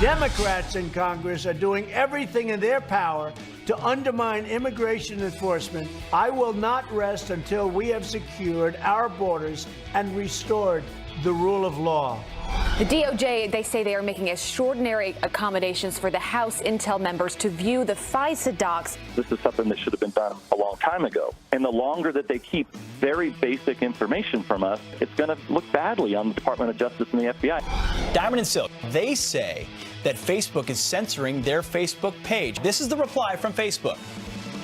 Democrats in Congress are doing everything in their power to undermine immigration enforcement. I will not rest until we have secured our borders and restored the rule of law. The DOJ, they say they are making extraordinary accommodations for the House Intel members to view the FISA docs. This is something that should have been done a long time ago. And the longer that they keep very basic information from us, it's going to look badly on the Department of Justice and the FBI. Diamond and Silk, they say that Facebook is censoring their Facebook page. This is the reply from Facebook.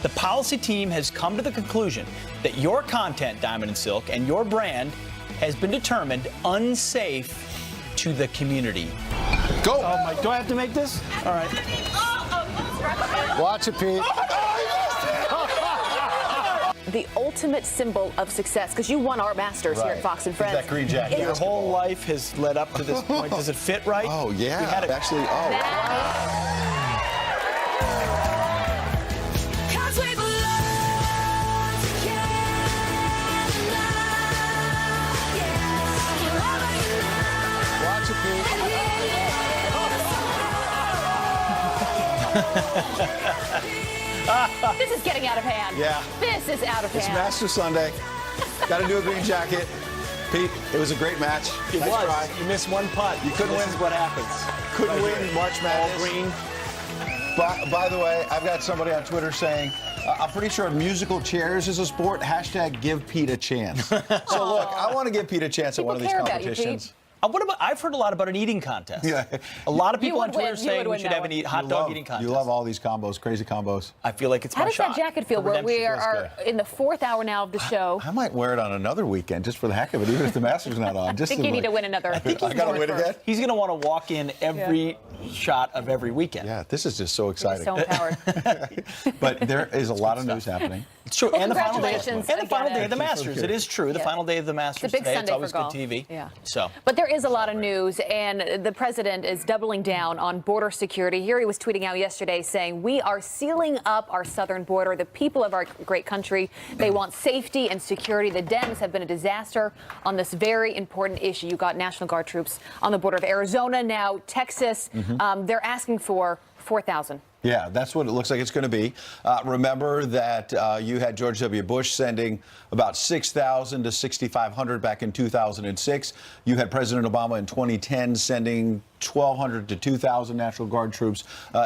The policy team has come to the conclusion that your content, Diamond and Silk, and your brand has been determined unsafe to the community. Go. Oh my, do I have to make this? All right. Watch it, Pete. The ultimate symbol of success, because you won our Masters here at Fox and Friends. That green jacket. Your whole life has led up to this point. Does it fit right? Oh, yeah. We had it. Actually, Watch it, Pete. This is getting out of hand. Yeah. This is out of It's hand. Master Sunday. Got to do a green jacket. Pete, it was a great match. It Nice was. try. You missed one putt. You couldn't This win. is what happens. Couldn't Right win here. March Madness. All green. By the way, I've got somebody on Twitter saying, I'm pretty sure musical chairs is a sport. Hashtag give Pete a chance. So look, I want to give Pete a chance at one of these care about you, Pete. competitions. I've heard a lot about an eating contest. Yeah. A lot of people on would Twitter win. You saying would we win should that have one. an hot dog eating contest. You love all these combos, crazy combos. I feel like it's How my does shot. that jacket feel? for We redemption. are in the fourth hour now of the show. I might wear it on another weekend just for the heck of it, even if the Masters not on. I Just think you need to win another. I got to win again? He's going to want to walk in every shot of every weekend. Yeah, this is just so exciting. So empowered. But there is a lot of news happening. It's true. Well, and the final day, congratulations and the final again. day of the Masters. It is true. The Yeah. final day of the Masters It's a big today. Sunday It's always for golf. good TV. Yeah. So. But there is a lot of news, and the president is doubling down on border security. Here he was tweeting out yesterday saying, we are sealing up our southern border. The people of our great country, they want safety and security. The Dems have been a disaster on this very important issue. You got National Guard troops on the border of Arizona, now Texas. They're asking for 4,000. Yeah, that's what it looks like it's going to be. Remember that you had George W. Bush sending about 6,000 to 6,500 back in 2006. You had President Obama in 2010 sending 1,200 to 2,000 National Guard troops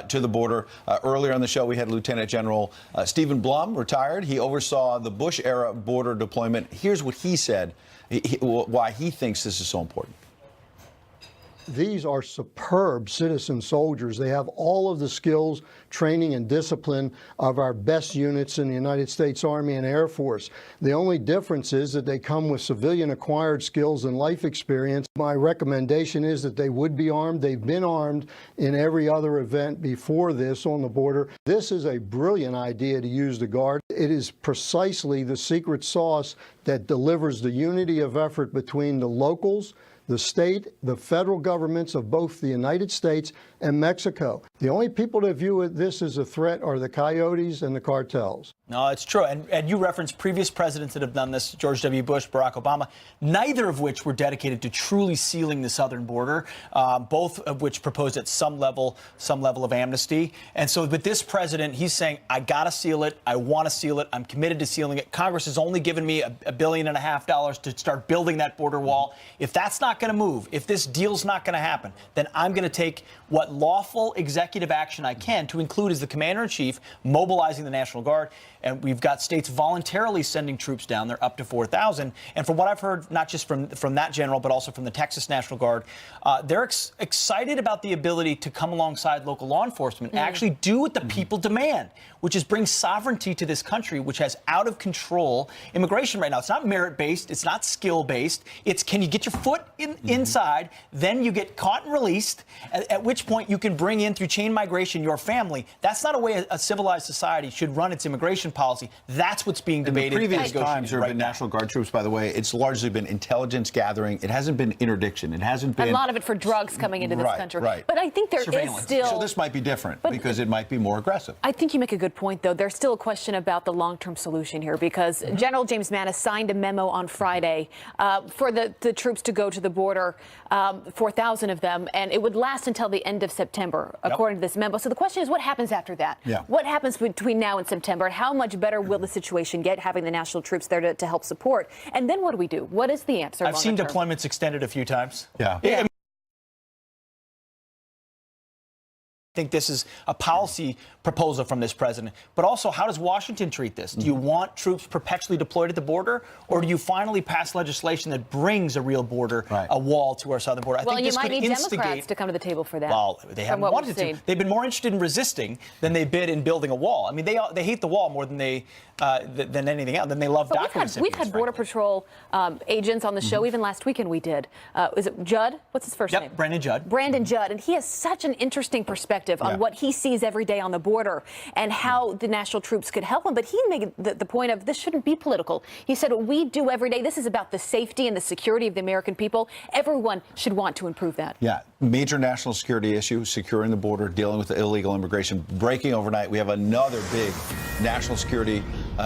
to the border. Earlier on the show, we had Lieutenant General Stephen Blum, retired. He oversaw the Bush-era border deployment. Here's what he said, why he thinks this is so important. These are superb citizen soldiers. They have all of the skills, training, and discipline of our best units in the United States Army and Air Force. The only difference is that they come with civilian acquired skills and life experience. My recommendation is that they would be armed. They've been armed in every other event before this on the border. This is a brilliant idea to use the Guard. It is precisely the secret sauce that delivers the unity of effort between the locals, the state, the federal governments of both the United States and Mexico. The only people that view this as a threat are the coyotes and the cartels. No, it's true. And you referenced previous presidents that have done this, George W. Bush, Barack Obama, neither of which were dedicated to truly sealing the southern border, both of which proposed at some level of amnesty. And so with this president, he's saying, I got to seal it. I want to seal it. I'm committed to sealing it. Congress has only given me $1.5 billion to start building that border wall. If that's not going to move, if this deal's not going to happen, then I'm going to take what lawful executive action I can, to include as the commander-in-chief mobilizing the National Guard. And we've got states voluntarily sending troops down there, up to 4,000. And from what I've heard, not just from that general, but also from the Texas National Guard, they're excited about the ability to come alongside local law enforcement and actually do what the people demand, which is bring sovereignty to this country, which has out of control immigration right now. It's not merit-based. It's not skill-based. It's can you get your foot inside, then you get caught and released, at which point you can bring in through chain migration your family. That's not a way a civilized society should run its immigration policy. That's what's being debated. In the previous and times there have been National Guard troops, by the way, it's largely been intelligence gathering. It hasn't been interdiction. It hasn't been A lot of it for drugs coming into this country. Right. But I think there is Surveillance. still... So this might be different because it might be more aggressive. I think you make a good point, though. There's still a question about the long-term solution here because General James Mattis signed a memo on Friday for the troops to go to the the border, 4,000 of them, and it would last until the end of September, according to this memo. So the question is, what happens after that? Yeah. What happens between now and September? How much better will the situation get, having the national troops there to help support? And then what do we do? What is the answer? I've seen longer term? deployments extended a few times. Yeah. I think this is a policy proposal from this president. But also, how does Washington treat this? Do you want troops perpetually deployed at the border, or do you finally pass legislation that brings a real border, a wall to our southern border? I Well, think you this might could need instigate. Democrats to come to the table for that. Well, they haven't wanted to. They've been more interested in resisting than they bid in building a wall. I mean, they hate the wall more than they than anything else. Than they love DACA recipients. We've had Border Patrol agents on the show. Even last weekend we did. Is it Judd? What's his first name? Yep, Brandon Judd. Brandon Judd, and he has such an interesting perspective on what he sees every day on the border and how the national troops could help him. But he made the point of this shouldn't be political. He said what we do every day, this is about the safety and the security of the American people. Everyone should want to improve that. Yeah, major national security issue, securing the border, dealing with the illegal immigration, breaking overnight. We have another big national security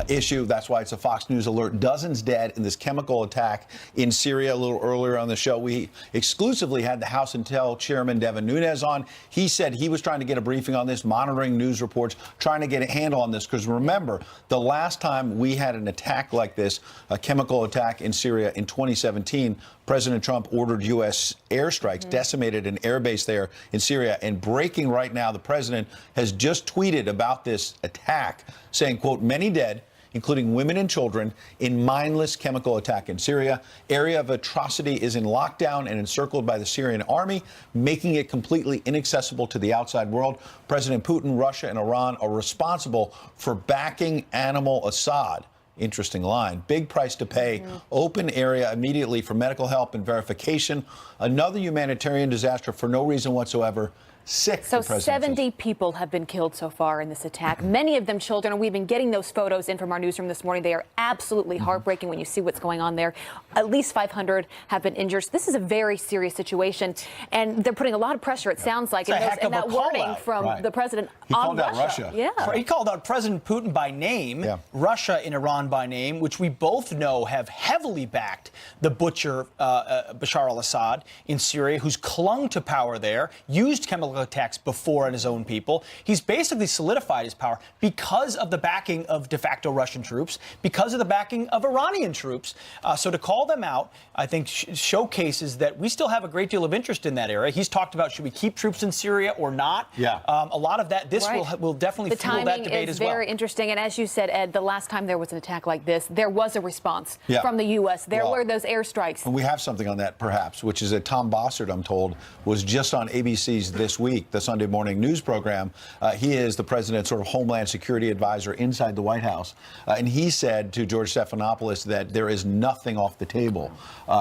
issue. That's why it's a Fox News alert. Dozens dead in this chemical attack in Syria. A little earlier on the show, we exclusively had the House Intel Chairman Devin Nunes on. He said he was trying to get a briefing on this, monitoring news reports, trying to get a handle on this. Because remember, the last time we had an attack like this, a chemical attack in Syria in 2017, President Trump ordered U.S. airstrikes, decimated an airbase there in Syria. And breaking right now, the president has just tweeted about this attack, saying, quote, many dead, including women and children, in mindless chemical attack in Syria. Area of atrocity is in lockdown and encircled by the Syrian army, making it completely inaccessible to the outside world. President Putin, Russia, and Iran are responsible for backing Animal Assad. Interesting line. Big price to pay. Open area immediately for medical help and verification. Another humanitarian disaster for no reason whatsoever. Sick. So 70 people have been killed so far in this attack, many of them children. And we've been getting those photos in from our newsroom this morning. They are absolutely heartbreaking when you see what's going on there. At least 500 have been injured. This is a very serious situation, and they're putting a lot of pressure, it sounds like, in that wording from the president on Russia. Yeah. He called out President Putin by name, Russia and Iran by name, which we both know have heavily backed the butcher Bashar al-Assad in Syria, who's clung to power there, used chemical attacks before on his own people. He's basically solidified his power because of the backing of de facto Russian troops, because of the backing of Iranian troops. So to call them out, I think, showcases that we still have a great deal of interest in that area. He's talked about, should we keep troops in Syria or not? Yeah. A lot of that, this will definitely fuel that debate as well. The timing is very interesting. And as you said, Ed, the last time there was an attack like this, there was a response from the U.S. There were those airstrikes. And we have something on that, perhaps, which is that Tom Bossert, I'm told, was just on ABC's This Week, the Sunday morning news program. He is the president's sort of Homeland Security advisor inside the White House. And he said to George Stephanopoulos that there is nothing off the table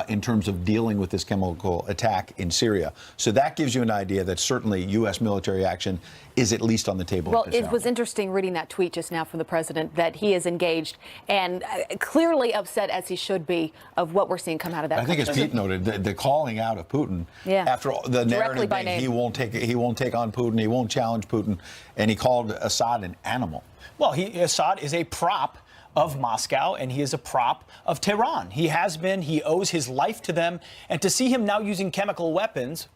in terms of dealing with this chemical attack in Syria. So that gives you an idea that certainly U.S. military action is at least on the table. Well, it was interesting reading that tweet just now from the president that he is engaged and clearly upset, as he should be, of what we're seeing come out of that. I think, as Pete noted, the calling out of Putin after the narrative being he won't take on Putin, he won't challenge Putin, and he called Assad an animal. Well, Assad is a prop of Moscow, and he is a prop of Tehran. He has been. He owes his life to them, and to see him now using chemical weapons,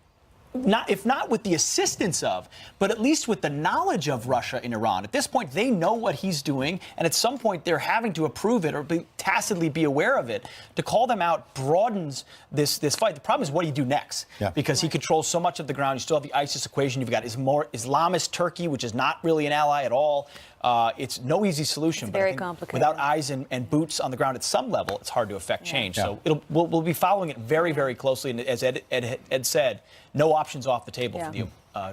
if not with the assistance of, but at least with the knowledge of Russia and Iran. At this point, they know what he's doing, and at some point, they're having to approve it or tacitly be aware of it. To call them out broadens this fight. The problem is, what do you do next? Because he controls so much of the ground. You still have the ISIS equation. You've got Islamist Turkey, which is not really an ally at all. It's no easy solution. It's very complicated. Without eyes and boots on the ground at some level, it's hard to affect change. So we'll be following it very, very closely. And as Ed said, no options off the table for the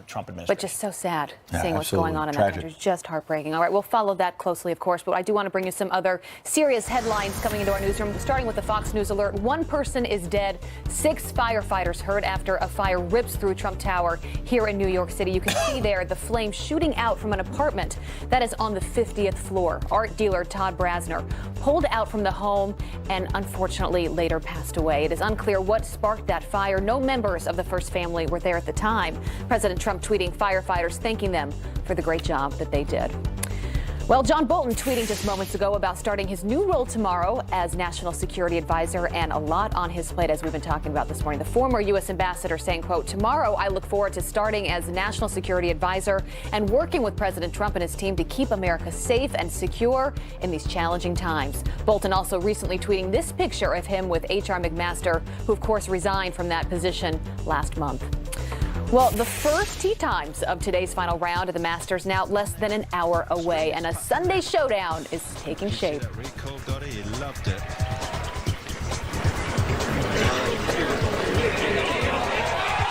Trump administration. But just so sad seeing what's going on in that country. Just heartbreaking. All right, we'll follow that closely, of course. But I do want to bring you some other serious headlines coming into our newsroom, starting with the Fox News alert. One person is dead, 6 firefighters hurt after a fire rips through Trump Tower here in New York City. You can see there the flames shooting out from an apartment that is on the 50th floor. Art dealer Todd Brasner pulled out from the home and unfortunately later passed away. It is unclear what sparked that fire. No members of the first family were there at the time. President Trump tweeting firefighters, thanking them for the great job that they did. Well, John Bolton tweeting just moments ago about starting his new role tomorrow as National Security Advisor, and a lot on his plate, as we've been talking about this morning. The former U.S. ambassador saying, quote, "Tomorrow I look forward to starting as National Security Advisor and working with President Trump and his team to keep America safe and secure in these challenging times." Bolton also recently tweeting this picture of him with H.R. McMaster, who of course resigned from that position last month. Well, the first tee times of today's final round of the Masters now less than an hour away, and a Sunday showdown is taking shape. Rico got it, he loved it.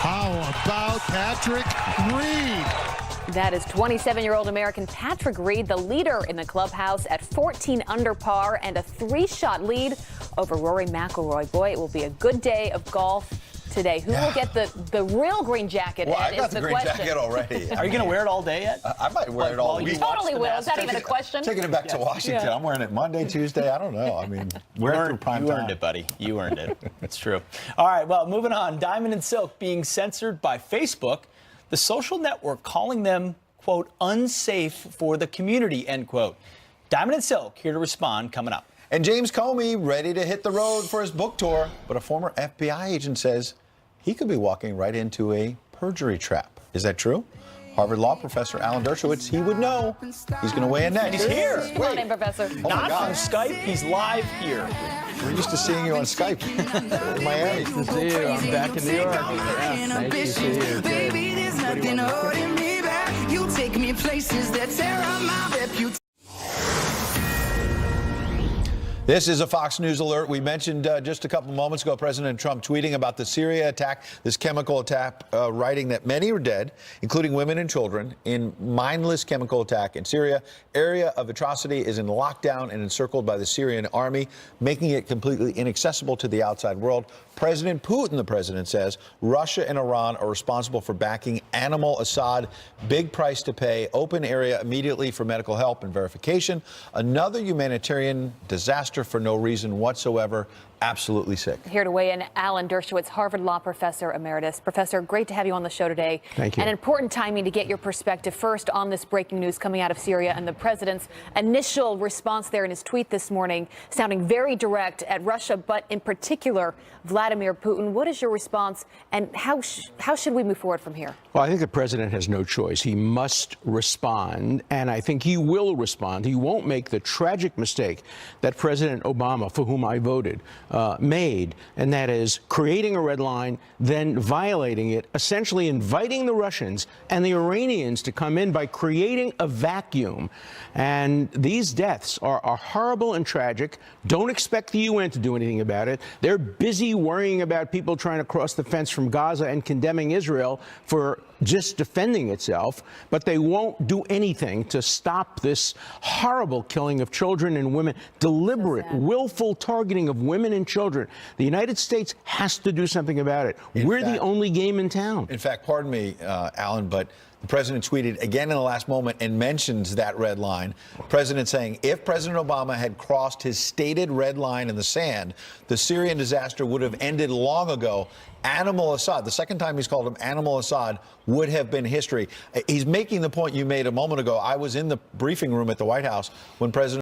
How about Patrick Reed? That is 27-year-old American Patrick Reed, the leader in the clubhouse at 14 under par and a 3-shot lead over Rory McIlroy. Boy, it will be a good day of golf today. Who will get the real green jacket? Well, Ed, I got is the the green question. jacket already. Are you going to wear it all day yet? I might wear it all While you week. watch Totally the will. Is that Masters? even a question? Taking it back to Washington. Yeah. I'm wearing it Monday, Tuesday. I don't know. I mean, wear it through prime You time. earned it, buddy. You earned it. It's true. All right, well, moving on. Diamond and Silk being censored by Facebook, the social network calling them, quote, unsafe for the community, end quote. Diamond and Silk here to respond coming up. And James Comey ready to hit the road for his book tour, but a former FBI agent says he could be walking right into a perjury trap. Is that true? Harvard Law professor Alan Dershowitz, he would know. He's going to weigh in next. He's here. Come on in, Professor. Oh my Not God. from Skype. He's live here. We're used to seeing you on Skype in Miami. Nice to see you. I'm back in New York. Yeah, nice to see you. Baby, there's nothing holding me back. You take me places that tear up my reputation. This is a Fox News alert. We mentioned just a couple moments ago President Trump tweeting about the Syria attack, this chemical attack, writing that many are dead, including women and children, in mindless chemical attack in Syria. Area of atrocity is in lockdown and encircled by the Syrian army, making it completely inaccessible to the outside world. President Putin, the president says, Russia and Iran are responsible for backing Animal Assad. Big price to pay. Open area immediately for medical help and verification. Another humanitarian disaster for no reason whatsoever. Absolutely sick. Here to weigh in, Alan Dershowitz, Harvard Law Professor Emeritus. Professor, great to have you on the show today. Thank you. And important timing to get your perspective first on this breaking news coming out of Syria and the president's initial response there in his tweet this morning, sounding very direct at Russia, but in particular, Vladimir Putin. What is your response, and how should we move forward from here? Well, I think the president has no choice. He must respond, and I think he will respond. He won't make the tragic mistake that President Obama, for whom I voted, made, and that is creating a red line, then violating it, essentially inviting the Russians and the Iranians to come in by creating a vacuum. And these deaths are horrible and tragic. Don't expect the UN to do anything about it. They're busy worrying about people trying to cross the fence from Gaza and condemning Israel for just defending itself, but they won't do anything to stop this horrible killing of children and women, deliberate, willful targeting of women and children. The United States has to do something about it. We're the only game in town. In fact, pardon me, Alan, but the president tweeted again in the last moment and mentions that red line. President saying if President Obama had crossed his stated red line in the sand, the Syrian disaster would have ended long ago. Animal Assad, the second time he's called him Animal Assad, would have been history. He's making the point you made a moment ago. I was in the briefing room at the White House when President